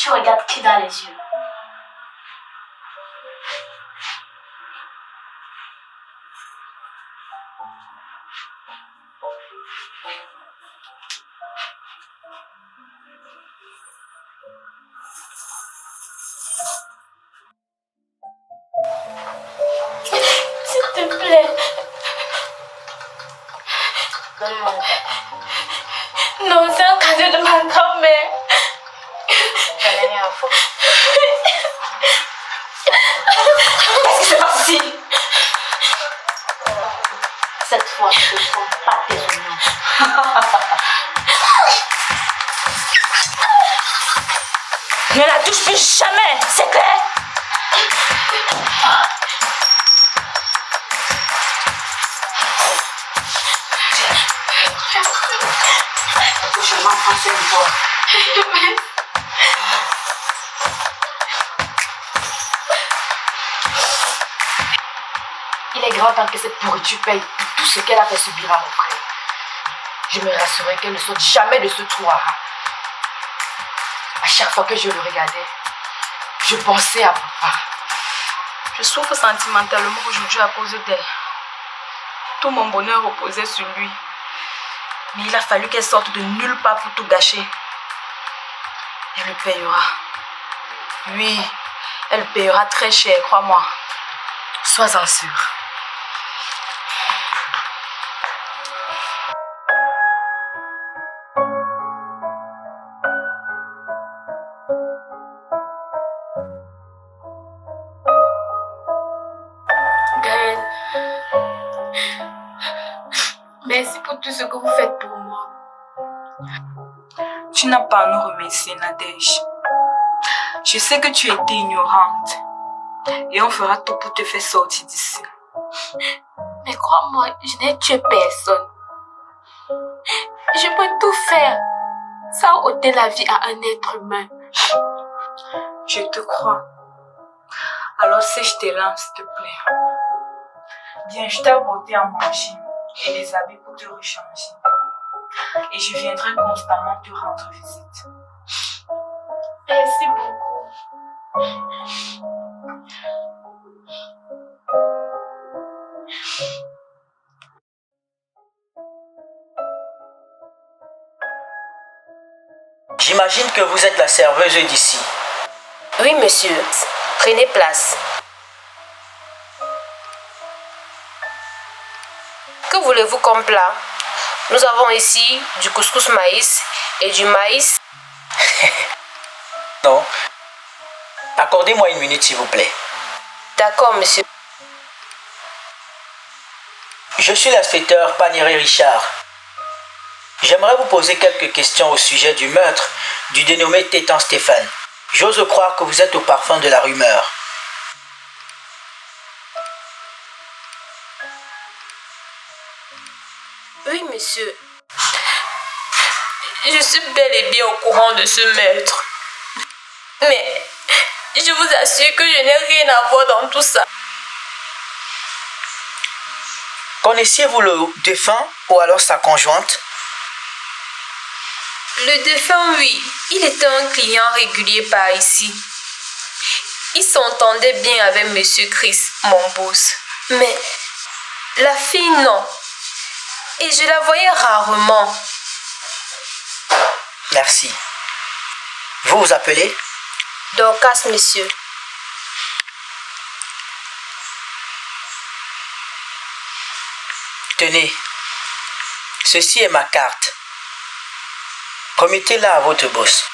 Tu regardes qui dans les yeux? S'il te plaît. Donne-moi le papier. Non, c'est un cadeau de ma grand-mère. J'en ai rien à foutre. Qu'est-ce qui se passe ici? Cette fois, je ne compte pas tes oignons. Ne la touche plus jamais, c'est clair? Je m'en passe une fois. Il est grand temps que cette pourriture paye pour tout ce qu'elle a fait subir à mon frère. Je me rassurerai qu'elle ne saute jamais de ce trou à rats. À chaque fois que je le regardais, je pensais à papa. Je souffre sentimentalement aujourd'hui à cause d'elle. Tout mon bonheur reposait sur lui. Mais il a fallu qu'elle sorte de nulle part pour tout gâcher. Elle le payera. Oui, elle payera très cher, crois-moi. Sois-en sûre. Gaël, merci pour tout ce que vous faites pour moi. Tu n'as pas à nous remercier, Nadège. Je sais que tu étais ignorante. Et on fera tout pour te faire sortir d'ici. Mais crois-moi, je n'ai tué personne. Je peux tout faire sans ôter la vie à un être humain. Je te crois. Alors sèche tes larmes, s'il te plaît. Viens, je t'ai apporté à manger et des habits pour te rechanger. Et je viendrai constamment te rendre visite. Merci beaucoup. J'imagine que vous êtes la serveuse d'ici. Oui, monsieur. Prenez place. Que voulez-vous comme plat? Nous avons ici du couscous maïs et du maïs. Non. Accordez-moi une minute, s'il vous plaît. D'accord, monsieur. Je suis l'inspecteur Paniré Richard. J'aimerais vous poser quelques questions au sujet du meurtre du dénommé Tétan Stéphane. J'ose croire que vous êtes au parfum de la rumeur. Oui, monsieur. Je suis bel et bien au courant de ce meurtre. Mais je vous assure que je n'ai rien à voir dans tout ça. Connaissiez-vous le défunt ou alors sa conjointe? Le défunt, oui. Il était un client régulier par ici. Il s'entendait bien avec monsieur Chris, mon boss. Mais la fille, non. Et je la voyais rarement. Merci. Vous vous appelez? Dorcas, monsieur. Tenez, ceci est ma carte. Remettez-la à votre boss.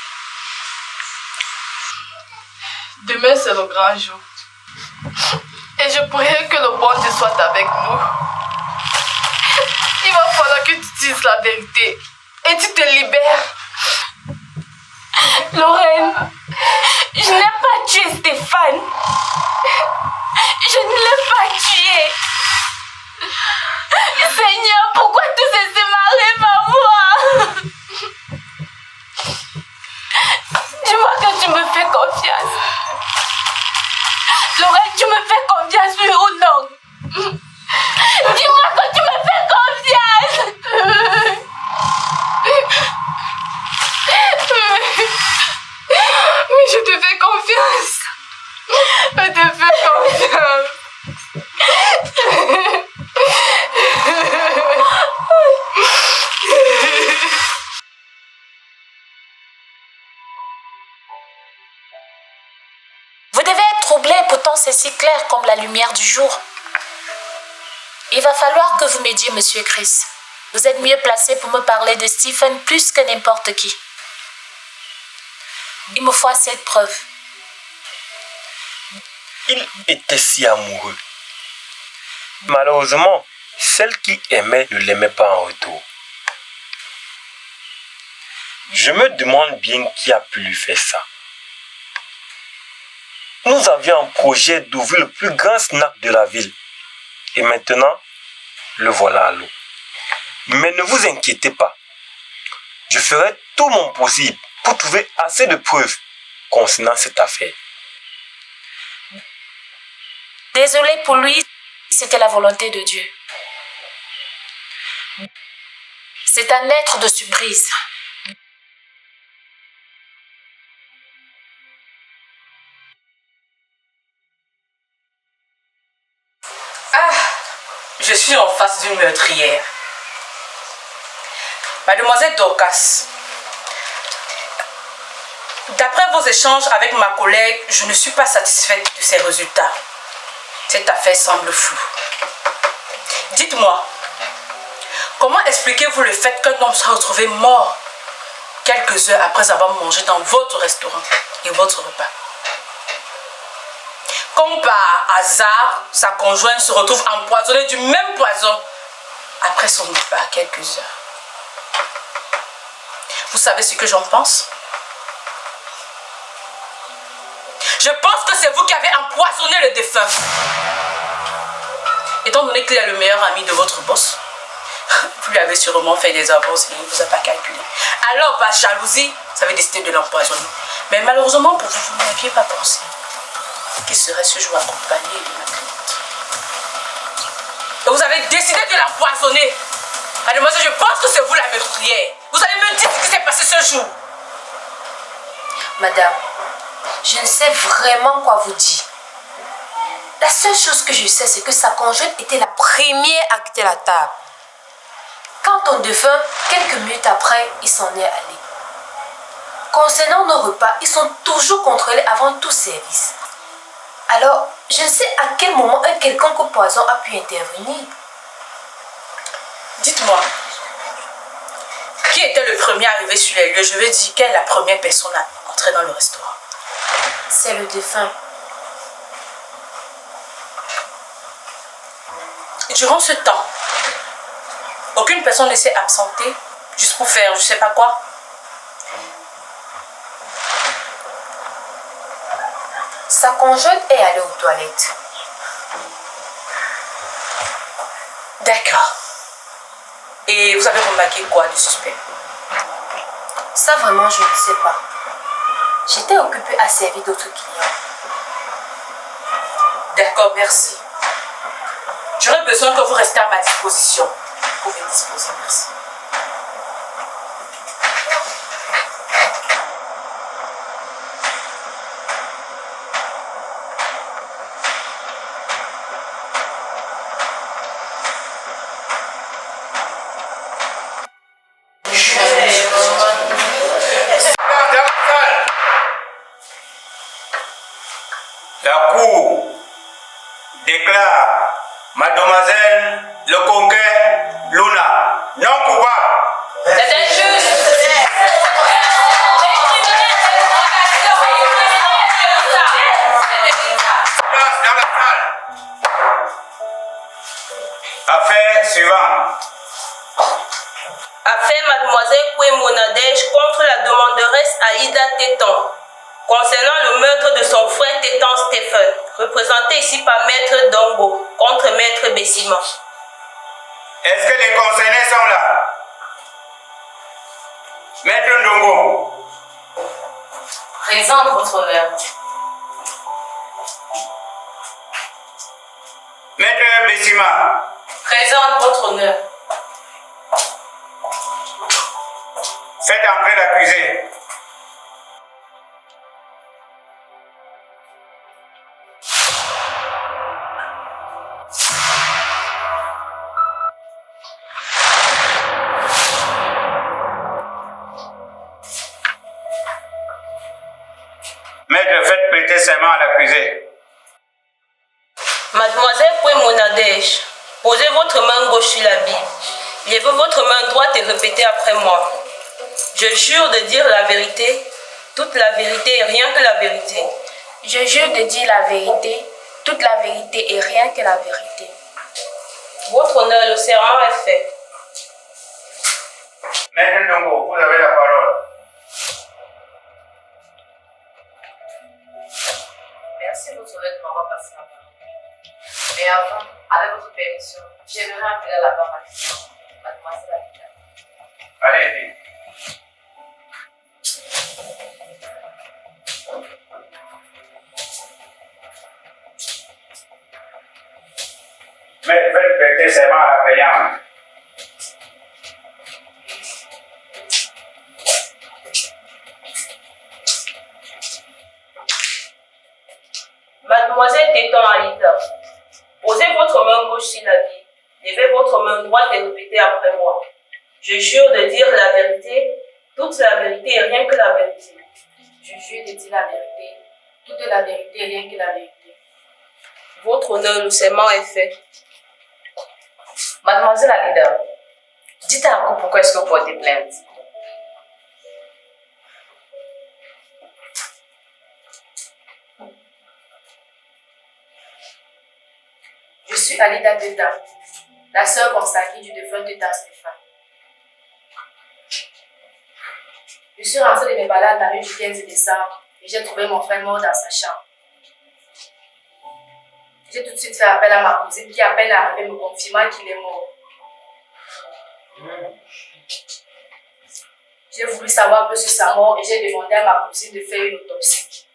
Demain, c'est le grand jour. Et je prie que le bon Dieu soit avec nous. Il va falloir que tu dises la vérité. Et tu te libères. Lorraine, je n'ai pas tué Stéphane. Je ne l'ai pas tué. Seigneur, pourquoi tout ceci m'arrive à moi? Dis-moi que tu me fais confiance. Lorraine, tu me fais confiance, oui ou non? Dis-moi que tu me fais confiance. Mais c'est si clair comme la lumière du jour. Il va falloir que vous m'aidiez, Monsieur Chris. Vous êtes mieux placé pour me parler de Stephen plus que n'importe qui. Il me faut assez de preuves. Il était si amoureux. Malheureusement, celle qui aimait ne l'aimait pas en retour. Je me demande bien qui a pu lui faire ça. Nous avions un projet d'ouvrir le plus grand snack de la ville. Et maintenant, le voilà à l'eau. Mais ne vous inquiétez pas. Je ferai tout mon possible pour trouver assez de preuves concernant cette affaire. Désolée pour lui, c'était la volonté de Dieu. C'est un être de surprise. Je suis en face d'une meurtrière. Mademoiselle Dorcas, d'après vos échanges avec ma collègue, je ne suis pas satisfaite de ces résultats. Cette affaire semble floue. Dites-moi, comment expliquez-vous le fait qu'un homme soit retrouvé mort quelques heures après avoir mangé dans votre restaurant et votre repas? Comme par hasard, sa conjointe se retrouve empoisonnée du même poison après son repas à quelques heures. Vous savez ce que j'en pense? Je pense que c'est vous qui avez empoisonné le défunt. Étant donné qu'il est le meilleur ami de votre boss, vous lui avez sûrement fait des avances et il ne vous a pas calculé. Alors, par jalousie, vous avez décidé de l'empoisonner. Mais malheureusement pour vous, vous n'aviez pas pensé qu'il serait ce jour accompagné de ma cliente. Et vous avez décidé de l'empoisonner. Mademoiselle, je pense que c'est vous la meurtrière. Vous allez me dire ce qui s'est passé ce jour. Madame, je ne sais vraiment quoi vous dire. La seule chose que je sais, c'est que sa conjointe était la première à quitter la table. Quant au défunt, quelques minutes après, il s'en est allé. Concernant nos repas, ils sont toujours contrôlés avant tout service. Alors, je ne sais à quel moment un quelconque poison a pu intervenir. Dites-moi, qui était le premier arrivé sur les lieux? Je veux dire, quelle est la première personne à entrer dans le restaurant? C'est le défunt. Durant ce temps, aucune personne ne s'est absentée juste pour faire je sais pas quoi? Sa conjointe est allée aux toilettes. D'accord. Et vous avez remarqué quoi du suspect? Ça vraiment, je ne sais pas. J'étais occupée à servir d'autres clients. D'accord, merci. J'aurais besoin que vous restiez à ma disposition. Vous pouvez disposer, merci. La Cour déclare Mademoiselle Leconquet Luna non coupable. C'est injuste. Place dans la salle. Affaire suivante. Affaire Mademoiselle Kwemo Nadège contre la demanderesse Aïda Tétan, concernant le meurtre de son frère Tétan Stephen, représenté ici par Maître Dongo contre Maître Bessima. Est-ce que les concernés sont là? Maître Dongo. Présente, votre honneur. Maître Bessima. Présente, votre honneur. Faites entrer l'accusé. Maître, faites prêter serment à l'accusé. Mademoiselle Pouemonadèche, posez votre main gauche sur la Bible. Levez votre main droite et répétez après moi. Je jure de dire la vérité, toute la vérité et rien que la vérité. Je jure de dire la vérité, toute la vérité et rien que la vérité. Votre honneur, le serment est fait. Maître Ndongo, vous avez la parole. Merci, votre honneur, de m'avoir passé la parole. Mais avant, avec votre permission, j'aimerais appeler la dame à client, mademoiselle Alida. Allez-y. Mais faites prêter serment à la payante. Mademoiselle Téton Alida, posez votre main gauche sur la Bible. Levez votre main droite et répétez après moi. Je jure de dire la vérité, toute la vérité et rien que la vérité. Je jure de dire la vérité, toute la vérité et rien que la vérité. Votre honneur, le serment est fait. Mademoiselle Alida, dites encore pourquoi est-ce que vous portez plainte. Je suis Alida Tétan, la sœur consacrée du défunt Tétan Stéphane. Je suis rentrée de mes balades la nuit du 15 décembre et j'ai trouvé mon frère mort dans sa chambre. J'ai tout de suite fait appel à ma cousine qui, à peine arrivée, me confirma qu'il est mort. J'ai voulu savoir un peu sur sa mort et j'ai demandé à ma cousine de faire une autopsie.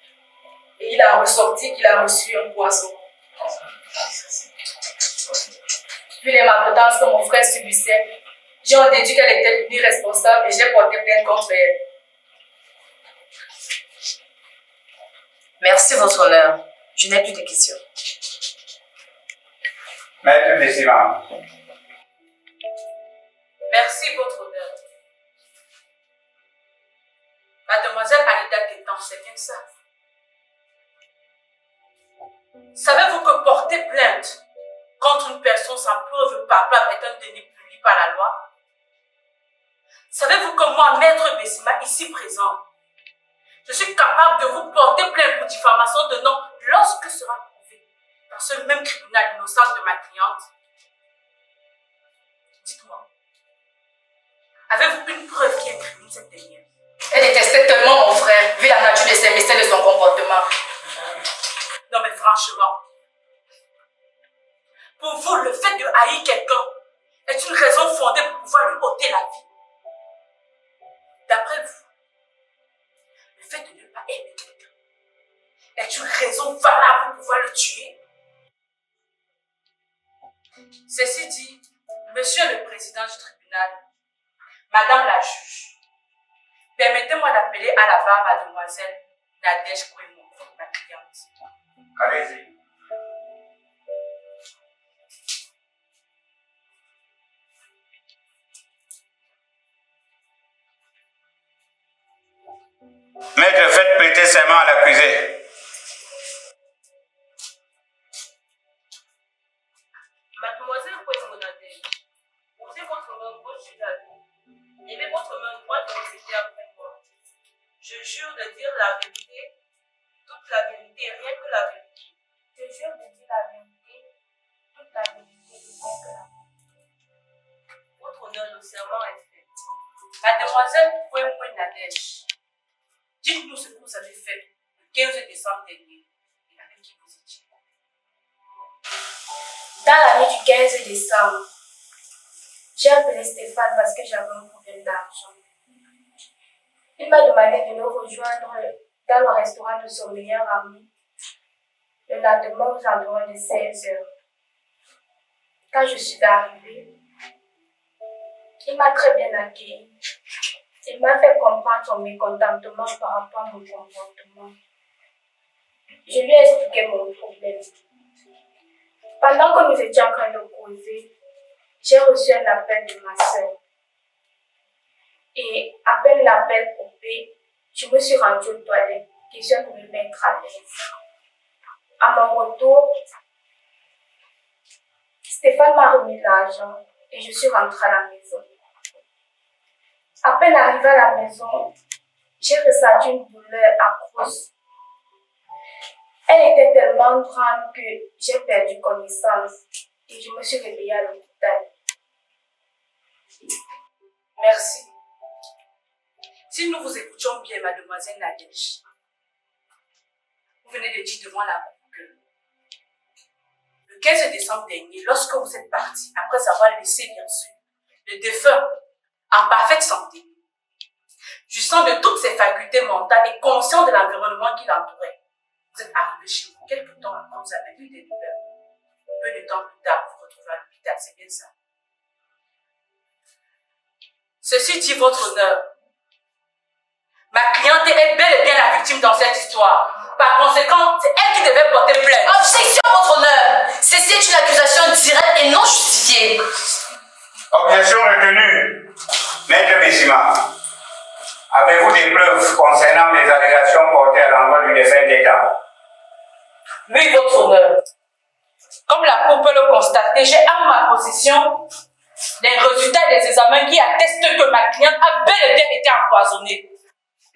Et il a ressorti qu'il a reçu un poison. Vu les maltraitances que mon frère subissait, j'ai en déduit qu'elle était irresponsable et j'ai porté plainte contre elle. Merci, votre honneur. Je n'ai plus de questions. Maître Bessima. Merci, votre honneur. Mademoiselle Alida Tétan, c'est bien ça. Savez-vous que porter plainte contre une personne sans preuve palpable est un délit puni par la loi? Savez-vous que moi, Maître Bessima, ici présent, je suis capable de vous porter plainte pour diffamation de nom lorsque sera prouvé dans ce même tribunal l'innocence de ma cliente? Dites-moi, avez-vous une preuve qui incrimine cette dernière? Elle détestait tellement mon frère, vu la nature de ses mystères et de son comportement. Non mais franchement, pour vous, le fait de haïr quelqu'un est une raison fondée pour pouvoir lui ôter la vie. D'après vous, le fait de ne pas aimer quelqu'un est une raison valable pour pouvoir le tuer. Ceci dit, Monsieur le Président du tribunal, Madame la juge, permettez-moi d'appeler à la barre Mademoiselle Nadège Kouemou, ma cliente. Allez-y. Maître, faites prêter serment à l'accusé. Mademoiselle Pouemonadèche, posez votre main gauche sur la Bible. Levez votre main droite et répétez après moi. Je jure de dire la vérité, toute la vérité et rien que la vérité. Je jure de dire la vérité, toute la vérité et rien que la vérité. Votre honneur, le serment est fait. Mademoiselle Pouemonadèche, dites-nous ce que vous avez fait le 15 décembre dernier et avec qui vous étiez. Dans la nuit du 15 décembre, j'ai appelé Stéphane parce que j'avais un problème d'argent. Il m'a demandé de le rejoindre dans le restaurant de son meilleur ami le lendemain aux environs de 16 heures. Quand je suis arrivée, il m'a très bien accueilli. Il m'a fait comprendre son mécontentement par rapport à mon comportement. Je lui ai expliqué mon problème. Pendant que nous étions en train de causer, j'ai reçu un appel de ma soeur. Et à peine l'appel coupé, je me suis rendue aux toilettes, question de me mettre à l'aise. À mon retour, Stéphane m'a remis l'argent et je suis rentrée à la maison. À peine arrivée à la maison, j'ai ressenti une douleur atroce. Elle était tellement grande que j'ai perdu connaissance et je me suis réveillée à l'hôpital. Merci. Si nous vous écoutions bien, mademoiselle Nadège, vous venez de dire devant la cour que le 15 décembre dernier, lorsque vous êtes parti, après avoir laissé bien sûr le défunt en parfaite santé, jouissant de toutes ses facultés mentales et conscient de l'environnement qui l'entourait, vous êtes arrivé chez vous. Quelque temps après, vous avez eu des douleurs. Peu de temps plus tard, vous vous retrouvez à l'hôpital, c'est bien ça. Ceci dit votre honneur. Ma cliente est bel et bien la victime dans cette histoire. Par conséquent, c'est elle qui devait porter plainte. Objection, votre honneur. Ceci est une accusation directe et non justifiée. Objection retenue. Maître Bessima, avez-vous des preuves concernant les allégations portées à l'endroit du défunt Tétan? Oui, votre honneur. Comme la cour peut le constater, j'ai en ma possession les résultats des examens qui attestent que ma cliente a bel et bien été empoisonnée.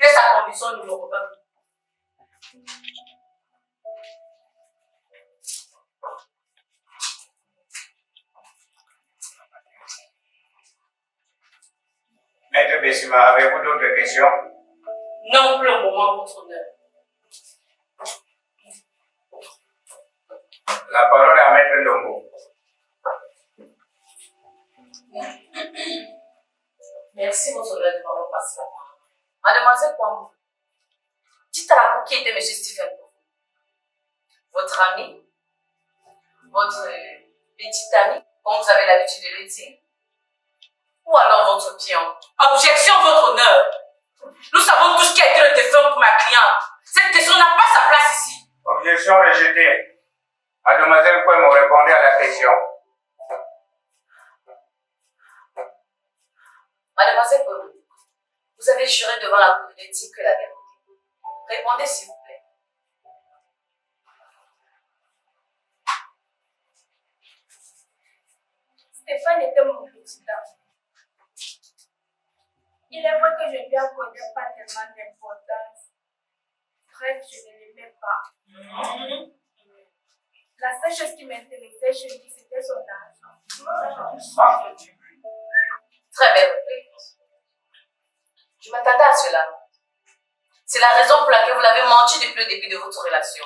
C'est sa condition numéro 1. Maître Bessima, avez-vous d'autres questions? Non, pour le moment, votre honneur. La parole est à Maître Ndongo. Merci, votre honneur, de m'avoir passé la parole. Mademoiselle Kwambo, dites à la cour qui était M. Stephen. Votre ami, votre petite amie, comme vous avez l'habitude de le dire, ou alors votre pion. Objection, votre honneur. Nous savons tous qui a été le défunt pour ma cliente. Cette question n'a pas sa place ici. Objection rejetée. Mademoiselle Kwemo, répondez à la question. Mademoiselle Kwemo, vous avez juré devant la cour de dire que la vérité. Répondez s'il vous plaît. Stéphane était mon petit ami. Il est vrai que je ne lui accordais pas tellement d'importance. Bref, je ne l'aimais pas. La seule chose qui m'intéressait chez lui, c'était son argent. Très belle réponse. Je m'attendais à cela. C'est la raison pour laquelle vous l'avez menti depuis le début de votre relation.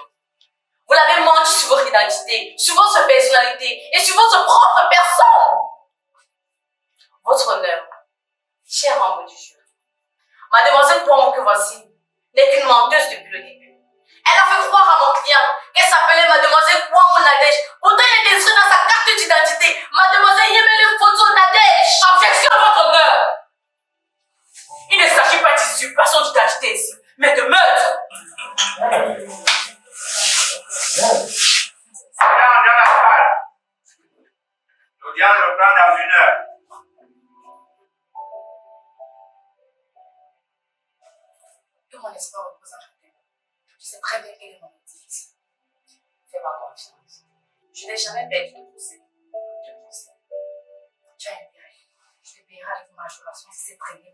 Vous l'avez menti sur votre identité, sur votre personnalité et sur votre propre personne. Votre honneur, cher membre du jury, mademoiselle Kwambo que voici n'est qu'une menteuse depuis le début. Elle a fait croire à mon client qu'elle s'appelait mademoiselle Kwambo Nadège. Pourtant, il est inscrit dans sa carte d'identité. Mademoiselle Yemele Foto Nadège. Objection, votre honneur. Il ne s'agit pas d'usurpation d'identité ici, mais de meurtre. Sénat dans la salle. L'audience reprend dans 1 heure. Que mon espoir repose en toi. Je sais très bien quel est mon objectif. Fais-moi confiance. Je n'ai jamais perdu de procès. Tu as intérêt. Je te payerai avec ma majoration si c'est très bien.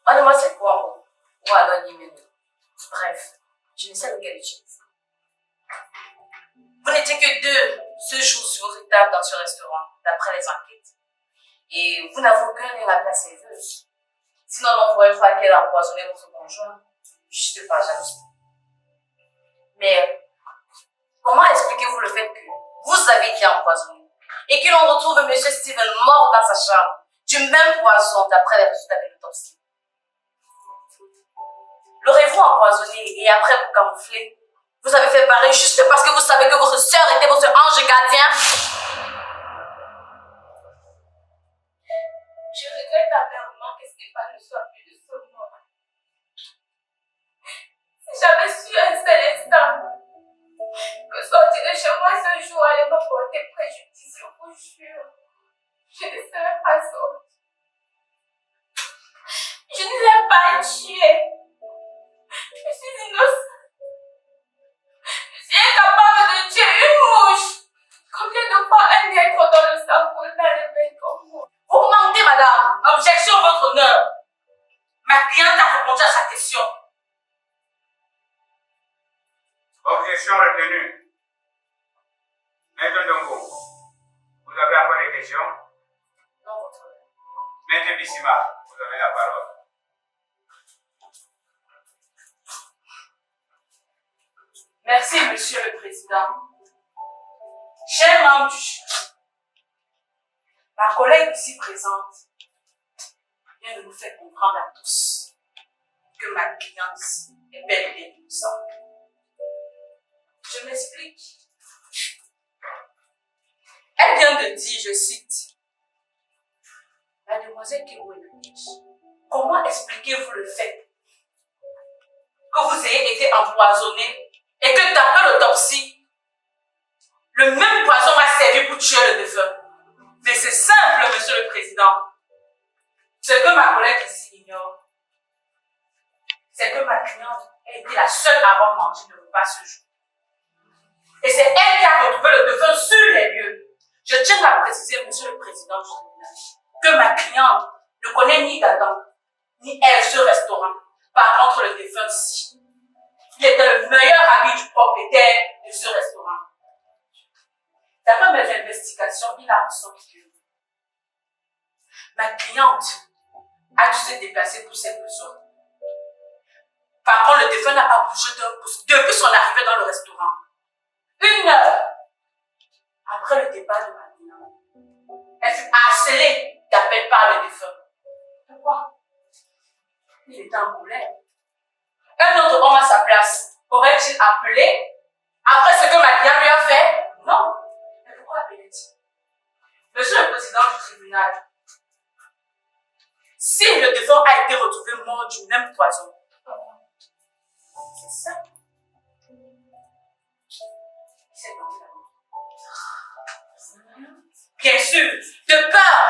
Mademoiselle Kwambo, ou alors Yemene. Bref, je ne sais lequel utiliser. Vous n'étiez que 2 ce jour sur votre table dans ce restaurant, d'après les enquêtes. Et vous n'avez aucun lien avec la serveuse. Sinon, on pourrait croire qu'elle a empoisonné votre conjoint, juste par jalousie. Mais, comment expliquez-vous le fait que vous avez été empoisonné et que l'on retrouve M. Steven mort dans sa chambre du même poison d'après les résultats de l'autopsie? L'aurez-vous empoisonné et après vous camoufler? Vous avez fait pareil juste parce que vous savez que votre sœur était votre ange gardien? Je regrette amèrement que Stéphane ne soit plus de ce monde. Si j'avais su un seul instant que sortir de chez moi ce jour allait me porter préjudice, je vous jure, je ne serais pas sortie. Je ne l'ai pas Objection retenue. Maître Ndongo, vous avez encore des questions? Non, votre honneur. Maître Bissima, vous avez la parole. Merci, Monsieur le Président. Chers membres du jury, ma collègue ici présente vient de nous faire comprendre à tous que ma cliente est bel et bien innocente. Je m'explique. Elle vient de dire, je cite, Mademoiselle Kemoenadej, comment expliquez-vous le fait que vous ayez été empoisonné et que d'après l'autopsie, le même poison m'a servi pour tuer le défunt? Mais c'est simple, Monsieur le Président. Ce que ma collègue ici ignore, c'est que ma cliente a été la seule à avoir mangé le repas ce jour. Et c'est elle qui a retrouvé le défunt sur les lieux. Je tiens à préciser, Monsieur le Président du tribunal, que ma cliente ne connaît ni Adam, ni elle ce restaurant. Par contre, le défunt-ci, il était le meilleur ami du propriétaire de ce restaurant. D'après mes investigations, il a ressorti que ma cliente a dû se déplacer pour ses besoins. Par contre, le défunt n'a pas bougé d'un pouce depuis son arrivée dans le restaurant. 1 heure après le départ de ma cliente, elle fut harcelée d'appels par le défunt. Pourquoi? Il était en colère. Un autre homme à sa place aurait-il appelé après ce que ma cliente lui a fait? Non. Mais pourquoi appelait-il? Monsieur le Président du tribunal, si le défunt a été retrouvé mort du même poison, c'est ça. C'est donc la mort. Bien sûr, de peur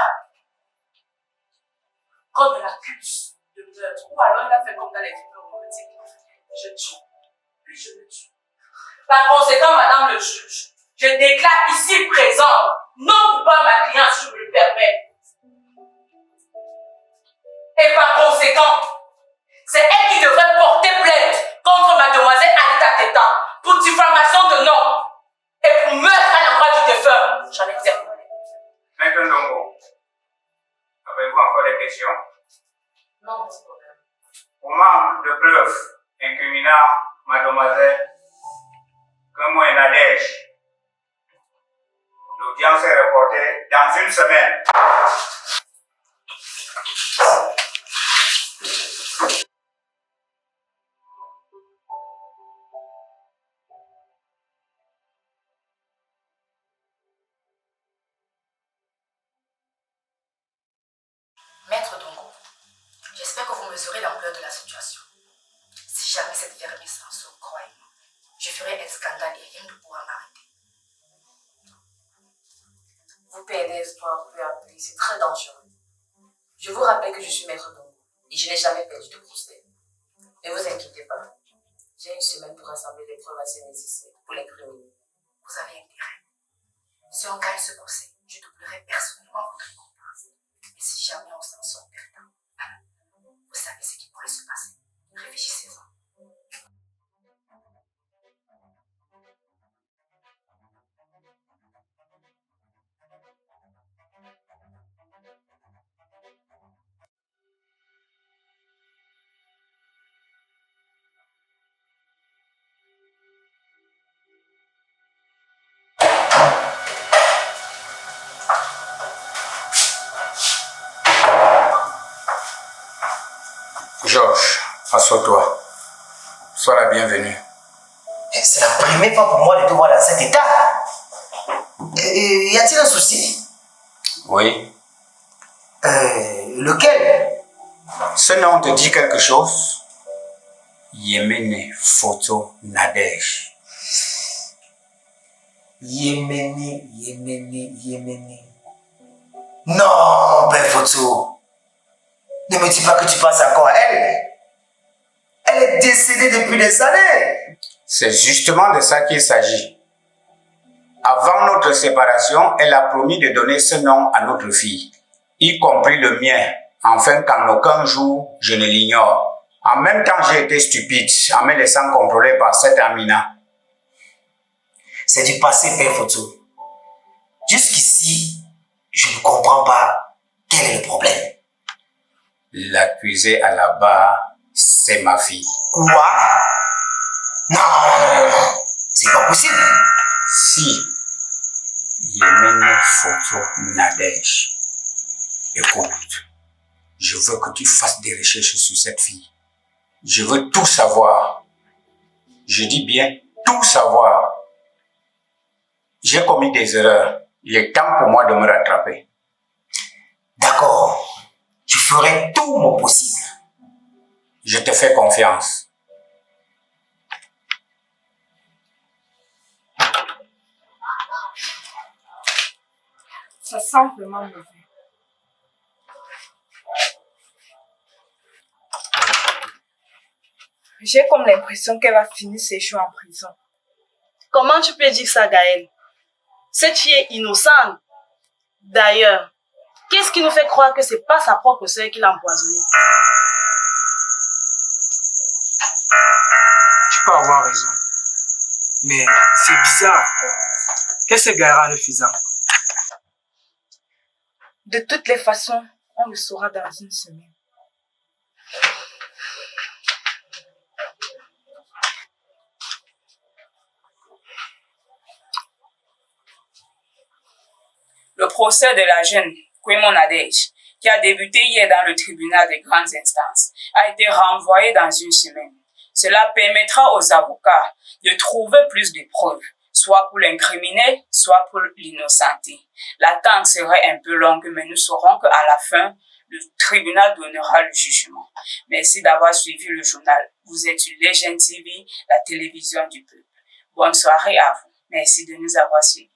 qu'on ne l'accuse de meurtre, ou alors il a fait comme dans les films romantiques. Je tue, puis je le tue. Par conséquent, Madame le juge, je déclare ici présent, non coupable ma cliente, si je me le permets. Et par conséquent, c'est elle qui devrait porter plainte contre mademoiselle Anita Tétan pour diffamation de nom et pour meurtre à l'endroit du défunt. J'en ai terminé. Maître Ndongo, avez-vous encore des questions? Non, pas de problème. Au manque de preuves incriminant mademoiselle Kemoenadej, l'audience est reportée dans 1 semaine. Maître Ndongo, j'espère que vous mesurez l'ampleur de la situation. Si jamais cette vermine s'en sort, croyez-moi, je ferai un scandale et rien ne pourra m'arrêter. Vous perdez espoir peu à peu, c'est très dangereux. Je vous rappelle que je suis Maître Ndongo et je n'ai jamais perdu de procès. Ne vous inquiétez pas, j'ai 1 semaine pour rassembler les preuves assez nécessaires pour l'incriminer. Vous avez intérêt. Si on gagne ce procès, je doublerai personnellement votre récompense. Et si jamais on s'en sort perdant, vous savez ce qui pourrait se passer. Réfléchissez-en. Georges, assois-toi. Sois la bienvenue. C'est la première fois pour moi de te voir dans cet état. Y a-t-il un souci? Oui. Lequel? Ce nom te dit quelque chose? Yemene Photo Nadej. Yemene. Non, ben Photo. Ne me dis pas que tu penses encore à elle. Elle est décédée depuis des années. C'est justement de ça qu'il s'agit. Avant notre séparation, elle a promis de donner ce nom à notre fille, y compris le mien, afin qu'en aucun jour je ne l'ignore. En même temps, j'ai été stupide en me laissant contrôler par cette Amina. c'est du passé, Père Photo. Jusqu'ici, je ne comprends pas quel est le problème. L'accusé à la barre, c'est ma fille. Quoi? Non, c'est pas possible. Si, Yémene Photo Nadège, écoute, je veux que tu fasses des recherches sur cette fille. Je veux tout savoir. Je dis bien tout savoir. J'ai commis des erreurs. Il est temps pour moi de me rattraper. D'accord, je ferai tout mon possible. Je te fais confiance. Ça sent vraiment mauvais. J'ai comme l'impression qu'elle va finir ses jours en prison. Comment tu peux dire ça, Gaël? Cette fille est innocente. D'ailleurs, qu'est-ce qui nous fait croire que c'est pas sa propre sœur qui l'a empoisonnée? Tu peux avoir raison. Mais c'est bizarre. Qu'est-ce que Gaëra le faisant? De toutes les façons, on le saura dans une semaine. Le procès de la jeune Kwemo Nadège, qui a débuté hier dans le tribunal des grandes instances, a été renvoyé dans une semaine. Cela permettra aux avocats de trouver plus de preuves, soit pour l'incriminer, soit pour l'innocenter. L'attente serait un peu longue, mais nous saurons qu'à la fin, le tribunal donnera le jugement. Merci d'avoir suivi le journal. Vous êtes sur Legend TV, la télévision du peuple. Bonne soirée à vous. Merci de nous avoir suivis.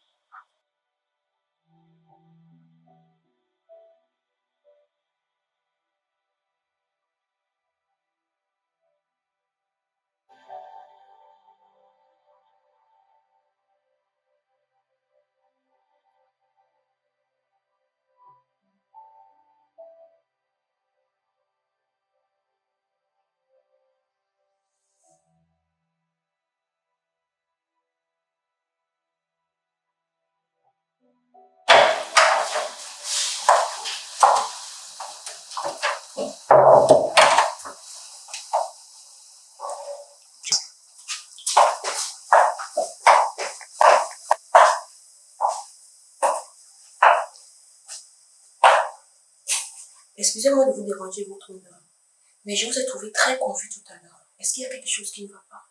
Excusez-moi de vous déranger votre honneur, mais je vous ai trouvé très confus tout à l'heure. Est-ce qu'il y a quelque chose qui ne va pas?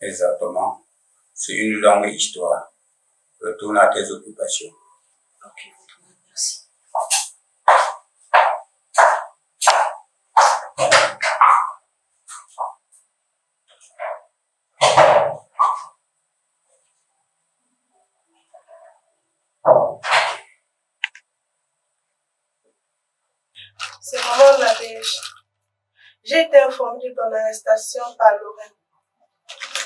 Exactement. C'est une longue histoire. Retourne à tes occupations. Ok, votre honneur, merci. C'est maman Nadège. J'ai été informée de ton arrestation par Lorraine.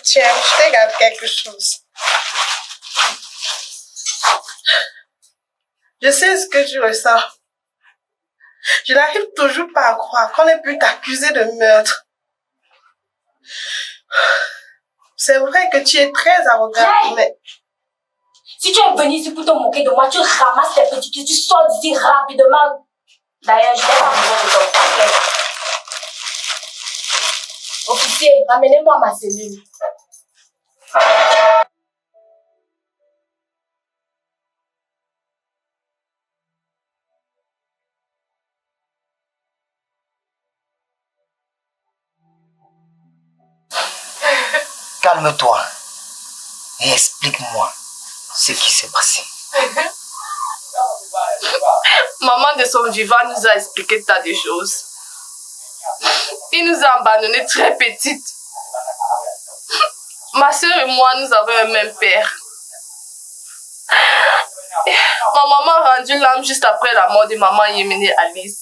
Tiens, je te garde quelque chose. Je sais ce que tu ressens. Je n'arrive toujours pas à croire qu'on ait pu t'accuser de meurtre. C'est vrai que tu es très arrogante, mais... Si tu es venu ici pour te moquer de moi, tu ramasses tes petits pieds, tu sors d'ici rapidement. D'ailleurs, je n'ai pas besoin de ton paquet. Officier, ramenez-moi ma cellule. Calme-toi et explique-moi ce qui s'est passé. Maman de son vivant nous a expliqué tas de choses. Il nous a abandonnés très petites. Ma soeur et moi, nous avons un même père. Ma maman a rendu l'âme juste après la mort de maman Yémene Alice.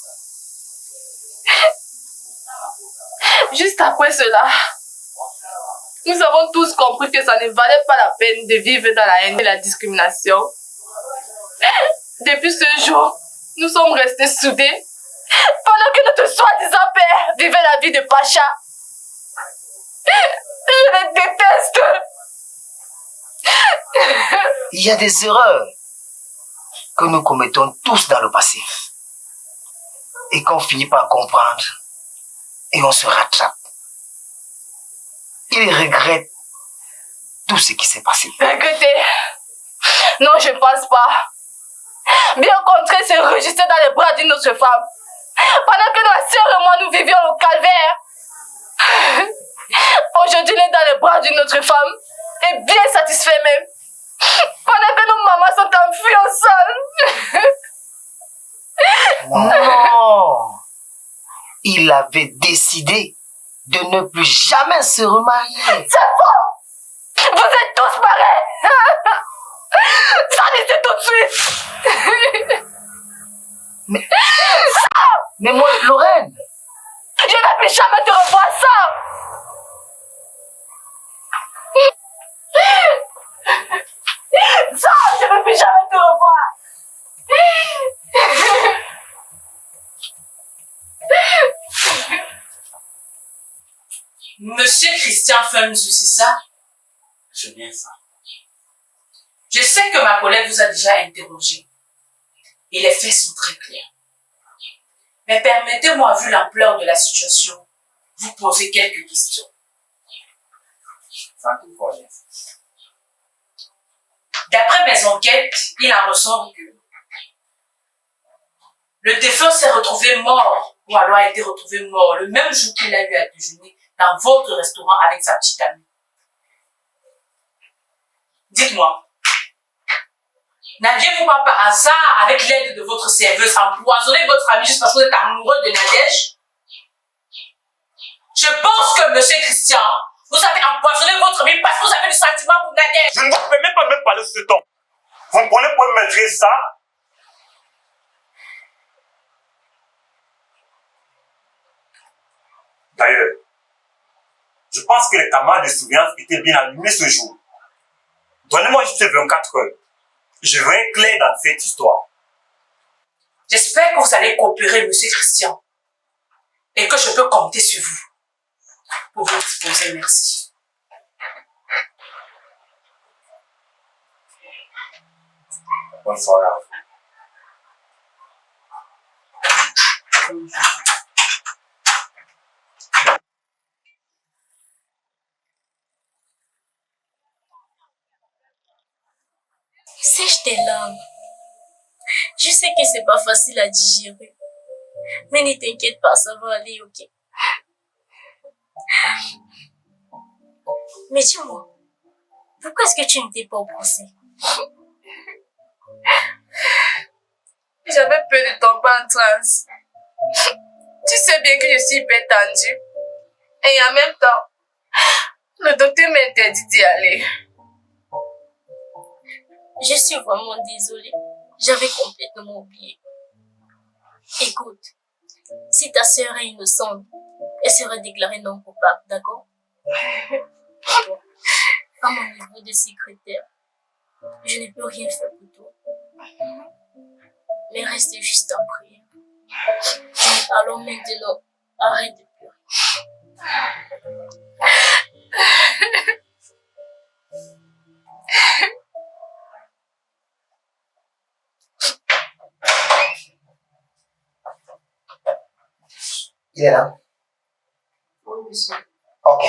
Juste après cela, nous avons tous compris que ça ne valait pas la peine de vivre dans la haine et la discrimination. Depuis ce jour, nous sommes restés soudés pendant que notre soi-disant père vivait la vie de Pacha. Je le déteste. Il y a des erreurs que nous commettons tous dans le passé et qu'on finit par comprendre et on se rattrape. Il regrette tout ce qui s'est passé. Regretter? Non, je ne pense pas. Bien au contraire, c'est rejeter dans les bras d'une autre femme. Pendant que ma sœur et moi, nous vivions au calvaire. Aujourd'hui, on est dans les bras d'une autre femme. Et bien satisfait même. Pendant que nos mamans sont enfuies au sol. Non. Il avait décidé de ne plus jamais se remarier. C'est faux. Vous êtes tous pareils. Ça, dites tout de suite. Mais moi, Lorraine. Je ne peux jamais te revoir ça. Ça, je ne peux jamais te revoir. Monsieur Christian Femzu, c'est ça? C'est bien ça. Je sais que ma collègue vous a déjà interrogé. Et les faits sont très clairs. Mais permettez-moi, vu l'ampleur de la situation, vous poser quelques questions. Sans tout problème. D'après mes enquêtes, il en ressort que le défunt s'est retrouvé mort, ou alors a été retrouvé mort le même jour qu'il a eu à déjeuner dans votre restaurant avec sa petite amie. Dites-moi, n'aviez-vous pas par hasard, avec l'aide de votre serveuse, empoisonné votre ami juste parce que vous êtes amoureux de Nadège? Je pense que, monsieur Christian, vous avez empoisonné votre ami parce que vous avez du sentiment pour Nadège. Je ne vous permets pas de me parler sur ce ton. Vous me prenez pour me maîtriser ça? D'ailleurs, je pense que les caméras de surveillance étaient bien allumées ce jour. Donnez-moi juste 24 heures. Je veux être clair dans cette histoire. J'espère que vous allez coopérer, monsieur Christian, et que je peux compter sur vous pour vous disposer. Merci. Bonne soirée à vous. Sèche tes larmes. Je sais que c'est pas facile à digérer. Mais ne t'inquiète pas, ça va aller, ok? Mais dis-moi, pourquoi est-ce que tu ne t'es pas au procès? J'avais peur de tomber en transe. Tu sais bien que je suis hyper tendue. Et en même temps, le docteur m'a interdit d'y aller. Je suis vraiment désolée. J'avais complètement oublié. Écoute, si ta sœur est innocente, elle sera déclarée non coupable, d'accord? À mon niveau de secrétaire, je ne peux rien faire pour toi. Mais reste juste en prière. Alors maintenant, arrête de pleurer. Il est là? Oui, monsieur. Ok.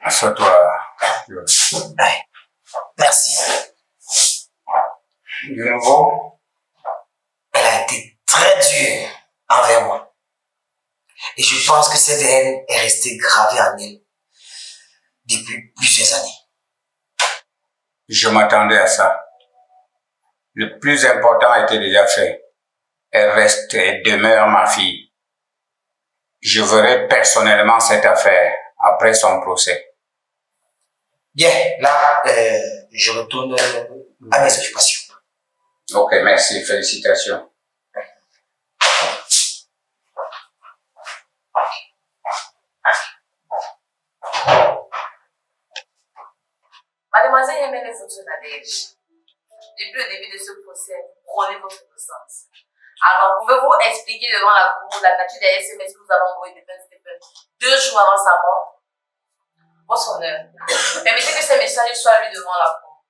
Assois-toi. Ouais. Merci. De nouveau? Elle a été très dure envers moi. Et je pense que cette haine est restée gravée en elle depuis plusieurs années. Je m'attendais à ça. Le plus important a été déjà fait. Elle reste et demeure ma fille. Je verrai personnellement cette affaire après son procès. Bien, là, je retourne à mes occupations. Ok, merci, félicitations. Mademoiselle Yemene Foutou Nadège, depuis le début de ce procès, prenez votre innocence. Alors, pouvez-vous expliquer devant la cour la nature des SMS que vous avez envoyés de Stephen 2 jours avant sa mort? Votre honneur, permettez que ces messages soient lus devant la cour.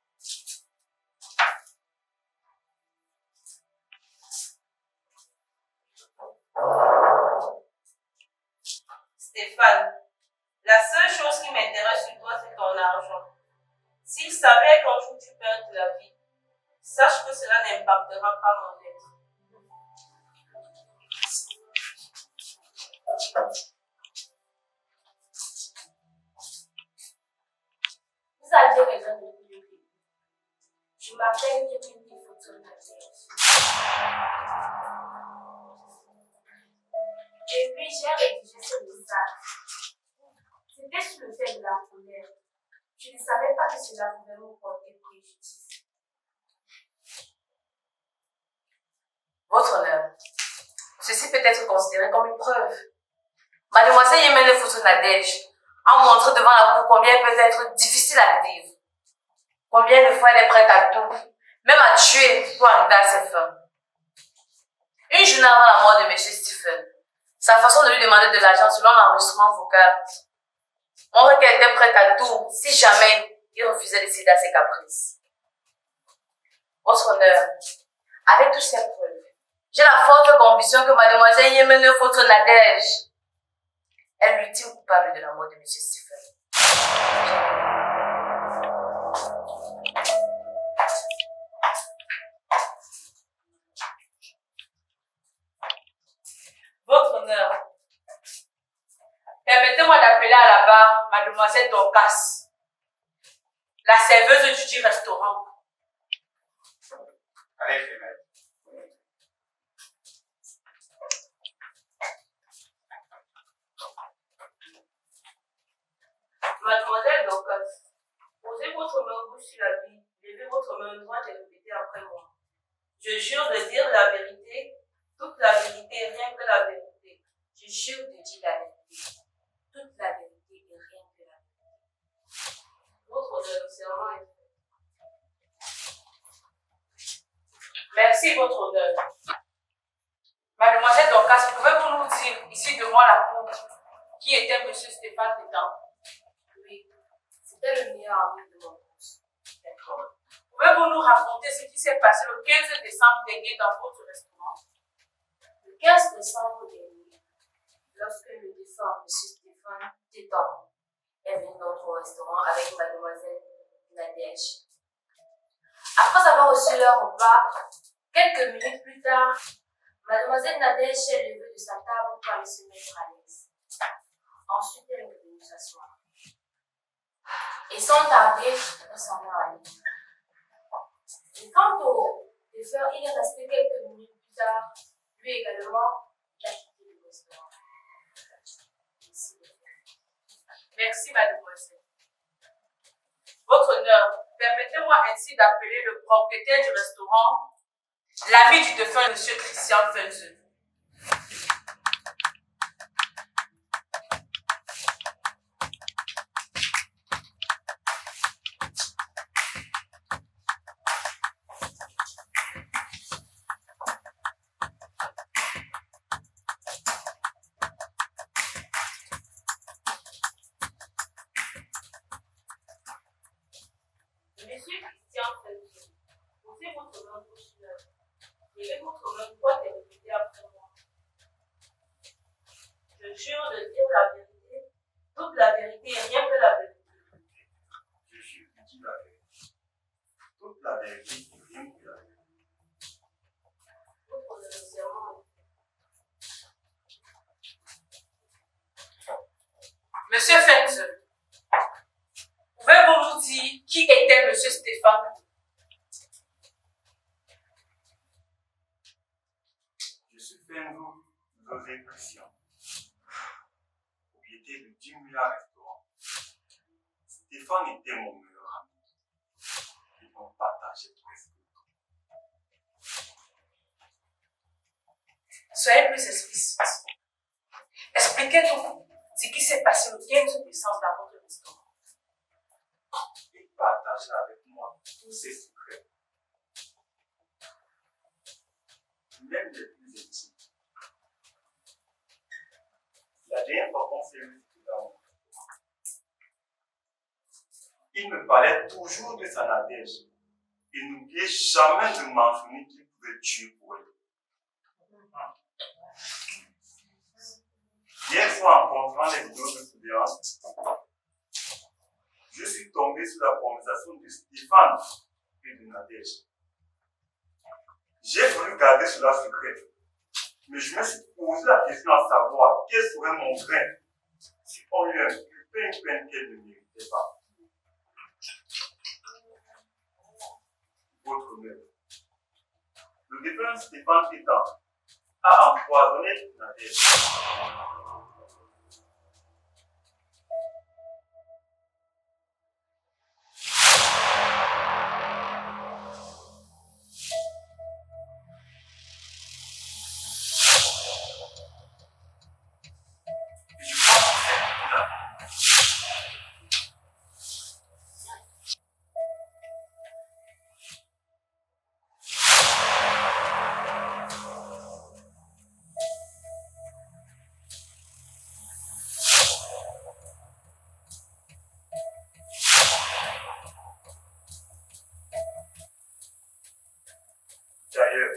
Stéphane, la seule chose qui m'intéresse sur toi, c'est ton argent. S'il savait qu'un jour tu perds de la vie, sache que cela n'impactera pas mon être. Vous avez raison de vous dire. Je m'appelle Kevin Fotonadej. Et puis j'ai rédigé ce message. C'était sous le fait de la colère. Je ne savais pas que cela pouvait me porter préjudice. Votre honneur, ceci peut être considéré comme une preuve. Mademoiselle Yemene Fotonadej a montré devant la cour combien elle peut être difficile à vivre. Combien de fois elle est prête à tout, même à tuer pour arriver à ses fins. Une journée avant la mort de M. Stephen, sa façon de lui demander de l'argent selon l'enregistrement vocal montre qu'elle était prête à tout si jamais il refusait de céder à ses caprices. Votre honneur, avec toutes ces preuves, j'ai la forte conviction que Mademoiselle Yemene Fotonadej est l'ultime coupable de la mort de M. Stephen. Votre honneur, permettez-moi d'appeler à la barre Mademoiselle Dorcas, la serveuse du dit restaurant. Allez, Femelle. Mademoiselle Dorcas, posez votre main gauche sur la Bible, levez votre main droite et répétez après moi. Je jure de dire la vérité, toute la vérité et rien que la vérité. Je jure de dire la vérité, toute la vérité et rien que la vérité. Votre honneur, le serment est fait. Merci, votre honneur. Mademoiselle Dorcas, pouvez-vous nous dire ici devant la cour qui était M. Stéphane Tétan? Oui, c'était le meilleur ami de mon épouse. D'accord. Pouvez-vous nous raconter ce qui s'est passé le 15 décembre dernier dans votre restaurant? Le 15 décembre dernier, lorsque le défunt M. Stéphane Tétan est venu dans notre restaurant avec Mademoiselle Nadej. Après avoir reçu leur repas, quelques minutes plus tard, Mademoiselle Nadej est levée de sa table pour aller se mettre à l'aise. Ensuite, elle est venue s'asseoir. Et sans tarder, elle s'en est allée. Et quant au défunt, il est resté quelques minutes plus tard. Lui également, il a quitté le restaurant. Merci, mademoiselle. Votre honneur, permettez-moi ainsi d'appeler le propriétaire du restaurant, l'ami du défunt M. Christian Fenzel. Monsieur Christian Fenzel, posez votre main gauche sur la Bible. Levez votre main droite et répétez après moi. Je jure de dire la vérité, toute la vérité et rien que la vérité. Je jure de dire la vérité, toute la vérité et rien que la vérité. Votre honneur, le serment est fait. Monsieur Fenzel, pouvez-vous nous dire qui était M. Stéphane? Je suis Fenzo José Christian, propriétaire de 10 milliards restaurants. Stéphane était mon meilleur ami. Et on partageait presque tout. Soyez plus explicite. Expliquez-nous ce qui s'est passé le 15 décembre dans votre restaurant. Il partageait avec moi tous ses secrets. Même les plus Il me parlait toujours de sa Nadège. Il n'oubliait jamais de mentionner qu'il pouvait tuer pour elle. Hier soir, en rencontrant les vidéos de surveillance, je suis tombé sur la conversation de Stéphane et de Nadège. J'ai voulu garder cela secret, mais je me suis posé la question à savoir quel serait mon grain si on lui inculpait une peine qu'elle ne méritait pas. Votre mère, le défunt Stéphane Tétan a empoisonné Nadège. D'ailleurs,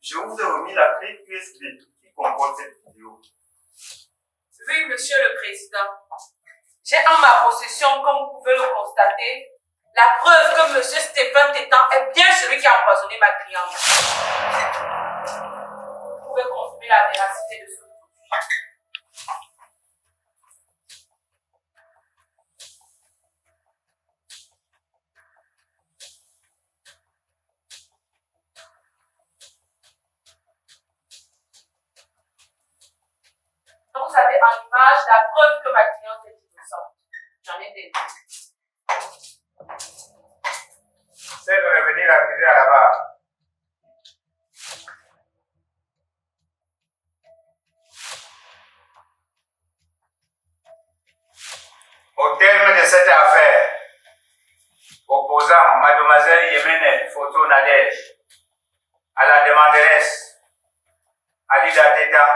je vous ai remis la clé USB qui comporte cette vidéo. Oui, Monsieur le Président. J'ai en ma possession, comme vous pouvez le constater, la preuve que Monsieur Stéphane Tétan est bien celui qui a empoisonné ma cliente. Vous pouvez confirmer la véracité de ce produit. Vous avez en image la preuve que ma cliente est innocente. J'en ai des doutes. C'est de revenir accuser à la barre. Au terme de cette affaire, opposant Mademoiselle Yémene Photo Nadège à la demanderesse Alida Tétan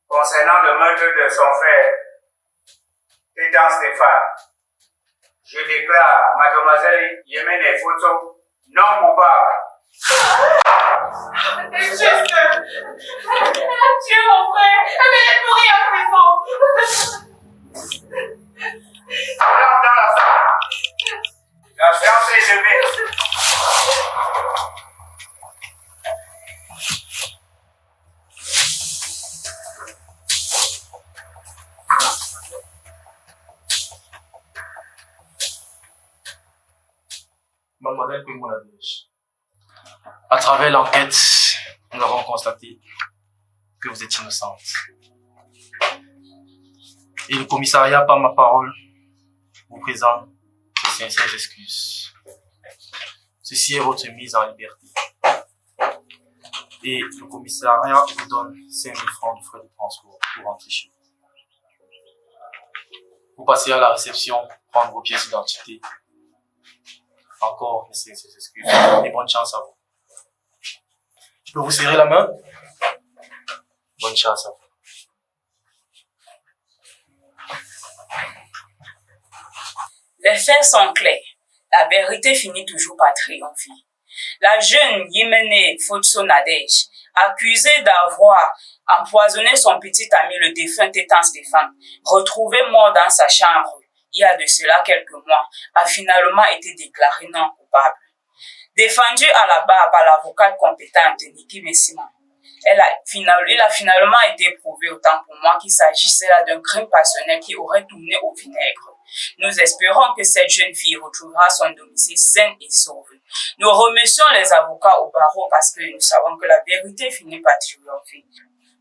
concernant le meurtre de son frère Tétan Stéphane, je déclare Mademoiselle Yémene Photo non coupable. C'est juste. Elle a tué mon frère. Elle est mourir en prison. Rentre dans la salle. La séance est levée. Mademoiselle Kwemo Nadège, à travers l'enquête, nous avons constaté que vous êtes innocente. Et le commissariat, par ma parole, vous présente ses sincères excuses. Ceci est votre mise en liberté. Et le commissariat vous donne 5 000 francs de frais de transport pour rentrer chez vous. Vous passez à la réception, prendre vos pièces d'identité. Encore mes sincères excuses et bonne chance à vous. Je peux vous serrer la main? Bonne chance à vous. Les faits sont clairs. La vérité finit toujours par triompher. La jeune Yémene Photo Nadège, accusée d'avoir empoisonné son petit ami le défunt Tétan Stéphane, retrouvé mort dans sa chambre il y a de cela quelques mois, a finalement été déclarée non coupable. Défendue à la barre par l'avocate compétente Niki Messima, il a finalement été prouvé autant pour moi qu'il s'agissait là d'un crime passionnel qui aurait tourné au vinaigre. Nous espérons que cette jeune fille retrouvera son domicile sain et sauve. Nous remercions les avocats au barreau parce que nous savons que la vérité finit par triompher.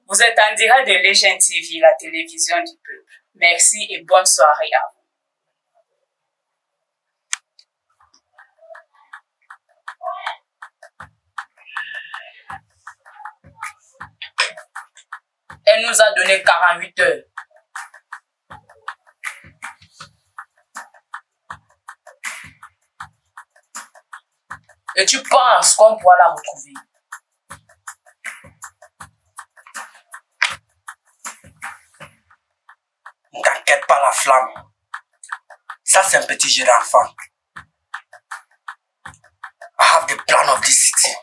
Vous êtes en direct de Legend TV, la télévision du peuple. Merci et bonne soirée à vous. Elle nous a donné 48 heures. Et tu penses qu'on pourra la retrouver? Ne t'inquiète pas, la flamme. Ça, c'est un petit jeu d'enfant. I have the plan of this city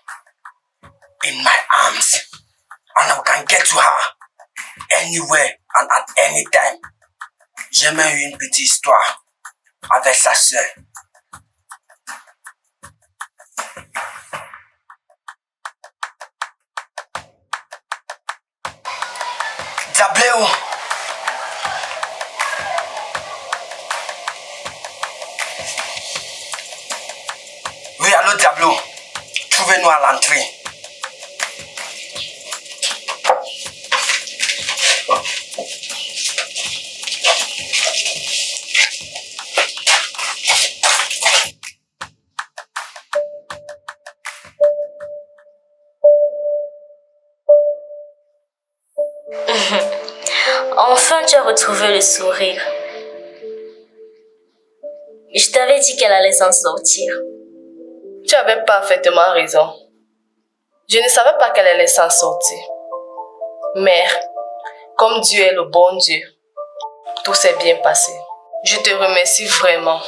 in my arms. And I can get to her anywhere and at any time. J'ai même eu une petite histoire avec sa sœur. Diableo! Oui, allô Diablo. Trouvez-nous à l'entrée. Enfin, tu as retrouvé le sourire. Je t'avais dit qu'elle allait s'en sortir. Tu avais parfaitement raison. Je ne savais pas qu'elle allait s'en sortir. Mère, comme Dieu est le bon Dieu, tout s'est bien passé. Je te remercie vraiment.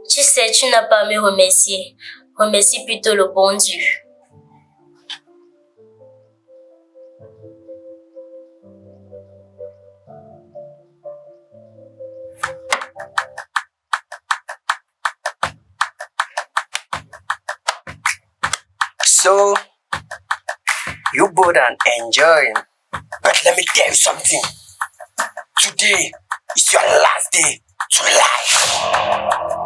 Tu sais, tu n'as pas à me remercier. Remercie plutôt le bon Dieu. So, you both are enjoying. But let me tell you something. Today is your last day to life.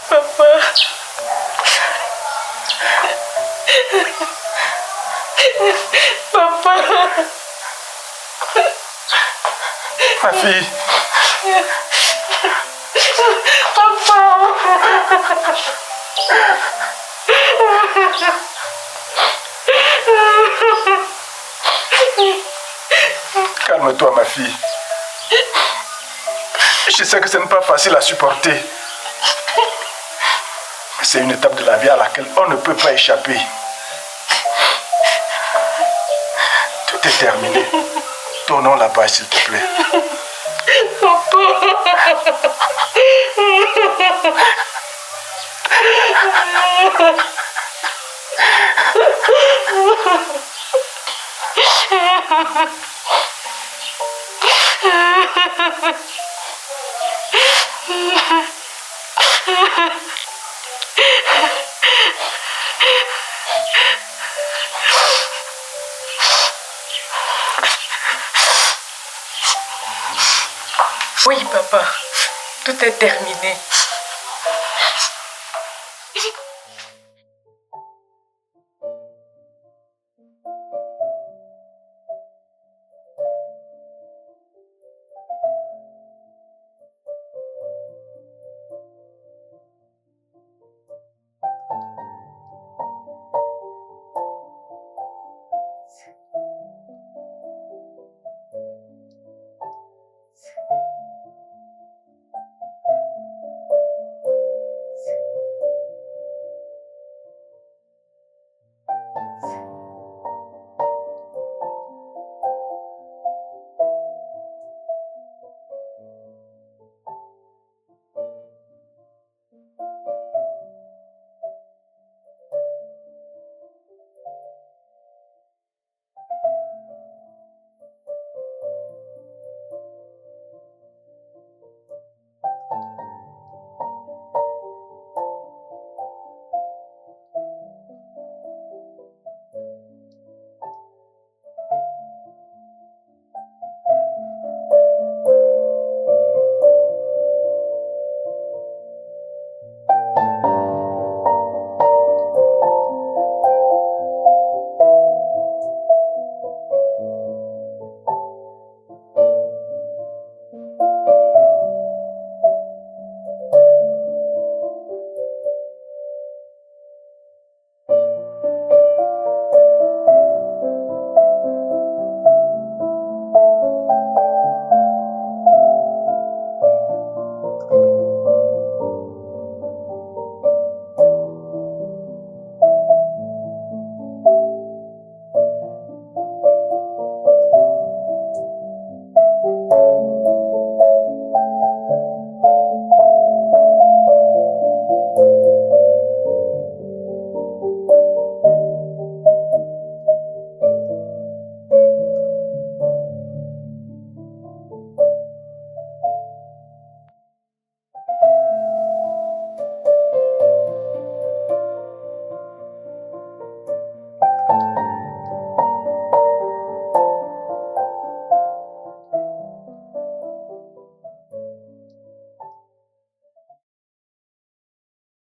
Papa. Ma fille. Calme-toi, ma fille. Je sais que ce n'est pas facile à supporter. C'est une étape de la vie à laquelle on ne peut pas échapper. Tout est terminé. Tournons la page, s'il te plaît. Oui, papa, tout est terminé.